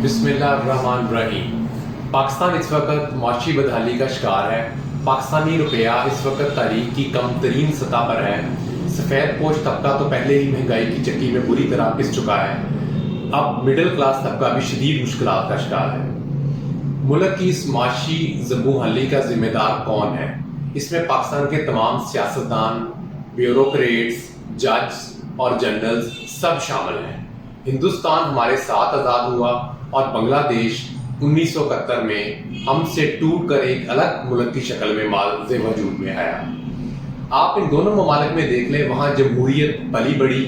بسم اللہ الرحمن الرحیم۔ پاکستان اس وقت معاشی بدحالی کا شکار ہے۔ پاکستانی روپیہ اس وقت تاریخ کی کم ترین سطح پر ہے۔ سفید پوش طبقہ تو پہلے ہی مہنگائی کی چکی میں بری طرح پس چکا ہے، اب مڈل کلاس طبقہ بھی شدید مشکلات کا شکار ہے۔ ملک کی اس معاشی زبوں کا ذمہ دار کون ہے؟ اس میں پاکستان کے تمام سیاستدان، بیوروکریٹس، جج اور جنرلز سب شامل ہیں۔ ہندوستان ہمارے ساتھ آزاد ہوا اور بنگلہ دیش 1971 میں ہم سے ٹوٹ کر ایک الگ ملک کی شکل میں ماض وجود میں آیا۔ آپ ان دونوں ممالک میں دیکھ لیں، وہاں جمہوریت پلی بڑی،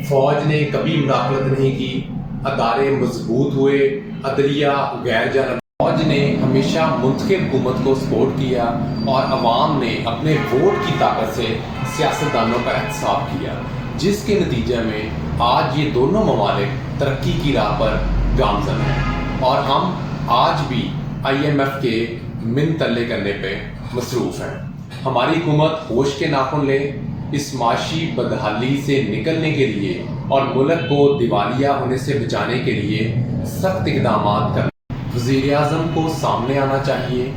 فوج نے کبھی مداخلت نہیں کی، ادارے مضبوط ہوئے، عدلیہ غیر جانب، فوج نے ہمیشہ منتخب حکومت کو سپورٹ کیا اور عوام نے اپنے ووٹ کی طاقت سے سیاستدانوں کا احتساب کیا، جس کے نتیجے میں آج یہ دونوں ممالک ترقی کی راہ پر گامزن ہیں اور ہم آج بھی IMF کے من تلے کرنے پہ مصروف ہیں۔ ہماری حکومت ہوش کے ناخن لے، اس معاشی بدحالی سے نکلنے کے لیے اور ملک کو دیوالیہ ہونے سے بچانے کے لیے سخت اقدامات کریں۔ وزیر اعظم کو سامنے آنا چاہیے،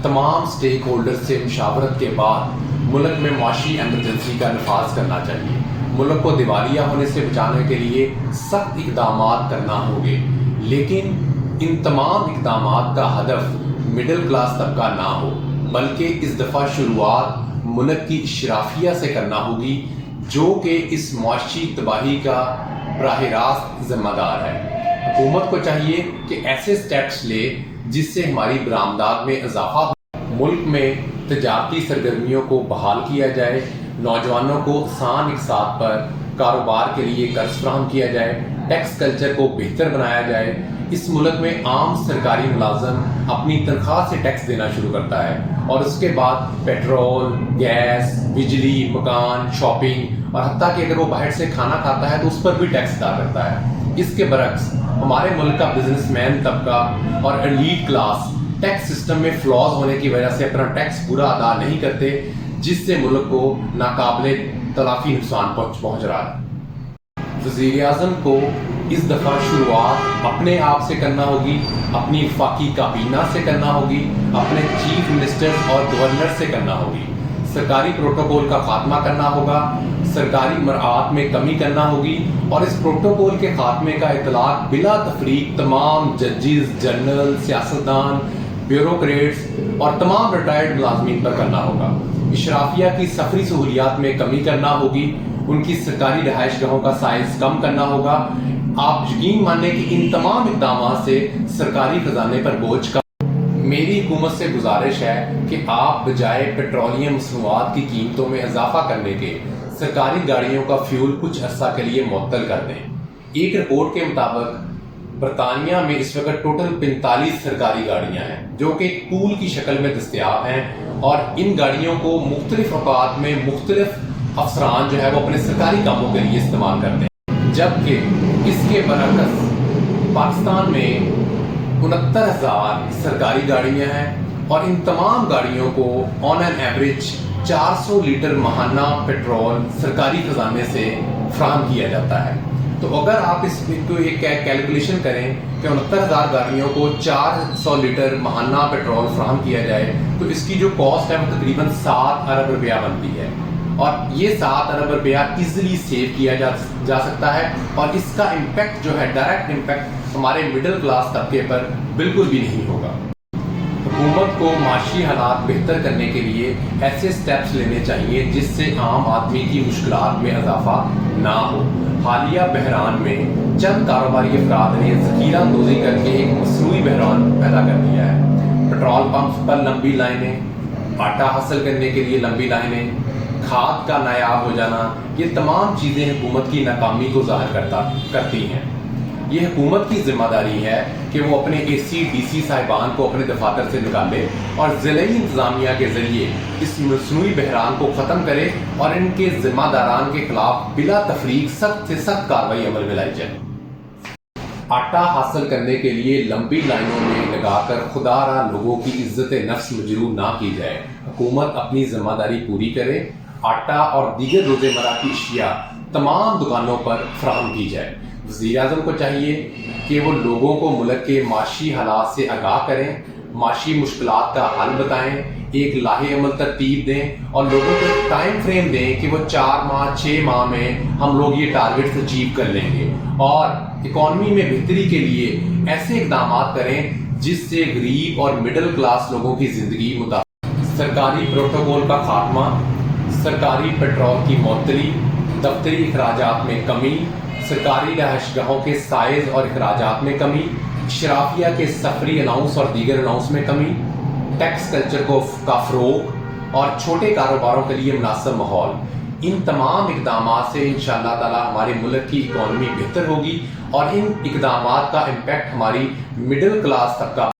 تمام سٹیک ہولڈر سے مشاورت کے بعد ملک میں معاشی ایمرجنسی کا نفاذ کرنا چاہیے۔ ملک کو دیوالیہ ہونے سے بچانے کے لیے سخت اقدامات کرنا ہوں گے، لیکن ان تمام اقدامات کا ہدف مڈل کلاس طبقہ نہ ہو، بلکہ اس دفعہ شروعات ملک کی اشرافیہ سے کرنا ہوگی، جو کہ اس معاشی تباہی کا براہ راست ذمہ دار ہے۔ حکومت کو چاہیے کہ ایسے سٹیپس لے جس سے ہماری برآمدات میں اضافہ ہو، ملک میں تجارتی سرگرمیوں کو بحال کیا جائے، نوجوانوں کو آسان اقساط پر کاروبار کے لیے قرض فراہم کیا جائے، ٹیکس کلچر کو بہتر بنایا جائے۔ اس ملک میں عام سرکاری ملازم اپنی تنخواہ سے ٹیکس دینا شروع کرتا ہے اور اس کے بعد پیٹرول، گیس، بجلی، مکان، شاپنگ اور حتیٰ کہ اگر وہ باہر سے کھانا کھاتا ہے تو اس پر بھی ٹیکس ادا کرتا ہے۔ اس کے برعکس ہمارے ملک کا بزنس مین طبقہ اور ایلیٹ کلاس ٹیکس سسٹم میں فلاز ہونے کی وجہ سے اپنا ٹیکس پورا ادا نہیں کرتے، جس سے ملک کو ناقابل تلافی نقصان پہنچ رہا ہے۔ وزیر اعظم کو اس دفعہ شروعات اپنے آپ سے کرنا ہوگی، اپنی وفاقی کابینہ سے کرنا ہوگی، اپنے چیف منسٹر اور گورنر سے کرنا ہوگی۔ سرکاری پروٹوکول کا خاتمہ کرنا ہوگا، سرکاری مراعات میں کمی کرنا ہوگی اور اس پروٹوکول کے خاتمے کا اطلاق بلا تفریق تمام ججز، جنرل، سیاستدان، بیوروکریٹس اور تمام ریٹائرڈ ملازمین پر کرنا ہوگا۔ اشرافیہ کی سفری سہولیات میں کمی کرنا ہوگی، ان کی سرکاری رہائش گاہوں کا سائز کم کرنا ہوگا۔ آپ یقین مانیں کہ ان تمام اقدامات سے سرکاری خزانے پر بوجھ کم۔ میری حکومت سے گزارش ہے کہ آپ بجائے پیٹرولیم مصنوعات کی قیمتوں میں اضافہ کرنے کے سرکاری گاڑیوں کا فیول کچھ عرصہ کے لیے معطل کر دیں۔ ایک رپورٹ کے مطابق برطانیہ میں اس وقت ٹوٹل 45 سرکاری گاڑیاں ہیں جو کہ ایک پول کی شکل میں دستیاب ہیں اور ان گاڑیوں کو مختلف اوقات میں مختلف افسران جو ہے وہ اپنے سرکاری کاموں کے لیے استعمال کرتے ہیں، جبکہ اس کے برعکس پاکستان میں 69,000 سرکاری گاڑیاں ہیں اور ان تمام گاڑیوں کو آن این ایوریج 400 لیٹر ماہانہ پیٹرول سرکاری خزانے سے فراہم کیا جاتا ہے۔ تو اگر آپ اس کو ایک کیلکولیشن کریں کہ 69,000 گاڑیوں کو 400 لیٹر ماہانہ پیٹرول فراہم کیا جائے تو اس کی جو کاسٹ ہے وہ تقریباً 7 ارب روپیہ بنتی ہے اور یہ 7 ارب روپیہ ایزیلی سیو کیا جا سکتا ہے اور اس کا امپیکٹ جو ہے ڈائریکٹ امپیکٹ ہمارے مڈل کلاس طبقے پر بالکل بھی نہیں ہوگا۔ حکومت کو معاشی حالات بہتر کرنے کے لیے ایسے سٹیپس لینے چاہیے جس سے عام آدمی کی مشکلات میں اضافہ نہ ہو۔ حالیہ بحران میں چند کاروباری افراد نے ذخیرہ اندوزی کر کے ایک مصنوعی بحران پیدا کر دیا ہے۔ پیٹرول پمپس پر لمبی لائنیں، آٹا حاصل کرنے کے لیے لمبی لائنیں، کھاد کا نایاب ہو جانا، یہ تمام چیزیں حکومت کی ناکامی کو ظاہر کرتی ہیں۔ یہ حکومت کی ذمہ داری ہے کہ وہ اپنے AC/DC صاحبان کو اپنے دفاتر سے نکالے اور ضلعی انتظامیہ کے ذریعے اس مصنوعی بحران کو ختم کرے اور ان کے ذمہ داران کے خلاف بلا تفریق سخت سے سخت کارروائی عمل میں لائی جائے۔ آٹا حاصل کرنے کے لیے لمبی لائنوں میں لگا کر خدا را لوگوں کی عزت نفس مجروح نہ کی جائے۔ حکومت اپنی ذمہ داری پوری کرے، آٹا اور دیگر روزمرہ کی اشیاء تمام دکانوں پر فراہم کی جائے۔ وزیر اعظم کو چاہیے کہ وہ لوگوں کو ملک کے معاشی حالات سے آگاہ کریں، معاشی مشکلات کا حل بتائیں، ایک لاہے عمل ترتیب دیں اور لوگوں کو ایک ٹائم فریم دیں کہ وہ 4 ماہ 6 ماہ میں ہم لوگ یہ ٹارگیٹس اچیو کر لیں گے، اور اکانومی میں بہتری کے لیے ایسے اقدامات کریں جس سے غریب اور مڈل کلاس لوگوں کی زندگی متاثر۔ سرکاری پروٹوکول کا خاتمہ، سرکاری پیٹرول کی معطلی، دفتری اخراجات میں کمی، سرکاری رہائش گاہوں کے سائز اور اخراجات میں کمی، اشرافیہ کے سفری الاؤنس اور دیگر الاؤنس میں کمی، ٹیکس کلچر کا فروغ اور چھوٹے کاروباروں کے لیے مناسب ماحول، ان تمام اقدامات سے انشاءاللہ تعالی ہمارے ملک کی اکانومی بہتر ہوگی اور ان اقدامات کا امپیکٹ ہماری مڈل کلاس طبقہ